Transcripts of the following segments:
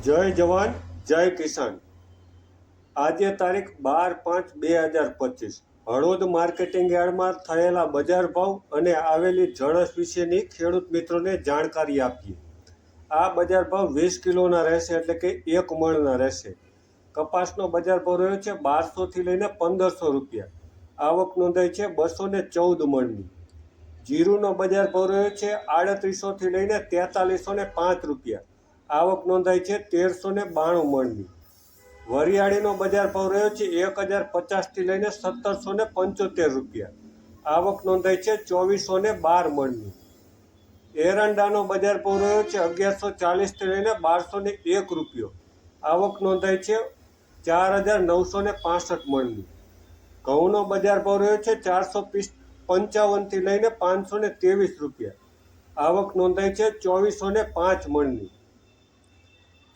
જય જવાન જય કિસાન। આજે તારીખ 12/5/2025 હળવદ માર્કેટિંગ યાર્ડમાં થયેલા બજાર ભાવ અને આવેલી જણસ વિશેની ખેડૂત મિત્રોને જાણકારી આપીએ। આ બજાર ભાવ 20 કિલોના રહેશે, એટલે કે 1 મણના રહેશે। કપાસનો બજાર ભાવ રહ્યો છે 1200 થી લઈને 1500 રૂપિયા। આવક નોંધાઈ છે 214 મણની। જીરુનો બજાર ભાવ રહ્યો છે 3800 થી લઈને 4305 રૂપિયા। આવક નોંધાઈ છે 1392 મણની। વરિયાળીનો બજાર ભાવ રહ્યો છે 1050 થી લઈને 1775 રૂપિયા। આવક નોંધાઈ છે 2412 મણની। એરંડાનો બજાર ભાવ રહ્યો છે 1140 થી લઈને 1201 રૂપિયો। આવક નોંધાઈ છે 4965 મણની। ઘઉંનો બજાર ભાવ રહ્યો છે 455 થી લઈને 523 રૂપિયા। આવક નોંધાઈ છે 2405 મણની।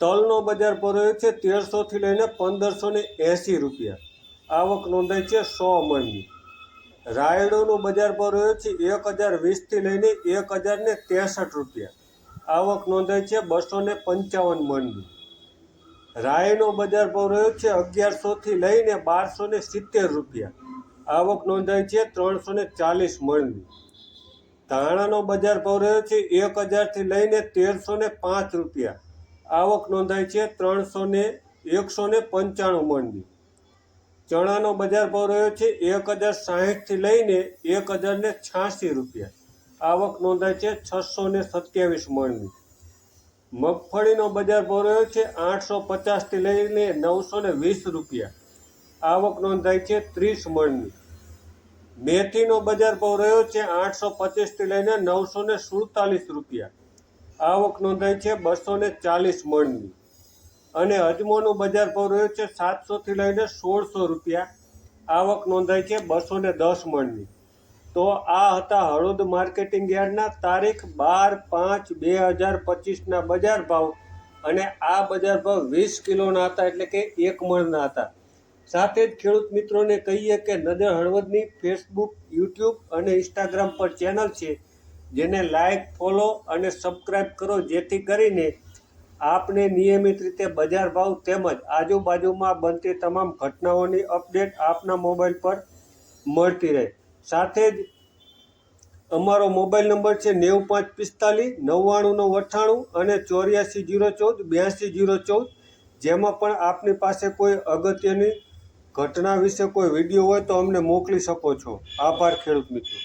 તલનો બજાર ભાવ રહ્યો છે 1300 થી લઈને 1580 રૂપિયા। આવક નોંધાઈ છે 100 મણની। રાયડોનો બજાર ભાવ રહ્યો છે 1020 થી લઈને 1063 રૂપિયા। આવક નોંધાઈ છે 255 મણની। રાઈનો બજાર ભાવ રહ્યો છે 1100 થી લઈને 1270 રૂપિયા। આવક નોંધાઈ છે 340 મણની। ધાણાનો બજાર ભાવ રહ્યો છે 1000 થી લઈને 1305 રૂપિયા। આવક નોંધાઈ છે 195 મણની। ચણાનો બજાર ભાવ રહ્યો છે 1060 થી લઈને 1086 રૂપિયા। આવક નોંધાઈ છે 627 મણની। મગફળીનો બજાર ભાવ રહ્યો છે 850 થી લઈને 920 રૂપિયા। આવક નોંધાઈ છે 30 મણની। મેથીનો બજાર ભાવ રહ્યો છે 825 થી લઈને 947 રૂપિયા। આવક નોંધાઈ છે 240 મણની। અને અજમોનો બજાર ભાવ રહ્યો છે 700 થી લઈને 1600 રૂપિયા। આવક નોંધાઈ છે 210 મણની। તો આ હતા હળવદ માર્કેટિંગ યાર્ડના તારીખ 12/5/2025ના બજાર ભાવ। અને આ બજાર ભાવ 20 કિલોના હતા, એટલે કે 1 મણના હતા। સાથે જ ખેડૂત મિત્રોને કહીએ કે નજર હળવદની ફેસબુક, યુટ્યુબ અને ઇન્સ્ટાગ્રામ પર ચેનલ છે, જેને લાઈક, ફોલો અને સબસ્ક્રાઈબ કરો, જેથી કરીને આપને નિયમિત રીતે બજાર ભાવ તેમજ આજુબાજુમાં બનતી તમામ ઘટનાઓની અપડેટ આપના મોબાઈલ પર મળતી રહે। સાથે જ અમારો મોબાઈલ નંબર છે 9545 9998 અને 8404 8214, જેમાં પણ આપની પાસે કોઈ અગત્યની ઘટના વિશે કોઈ વિડીયો હોય તો અમને મોકલી શકો છો। આભાર ખેડૂત મિત્રો।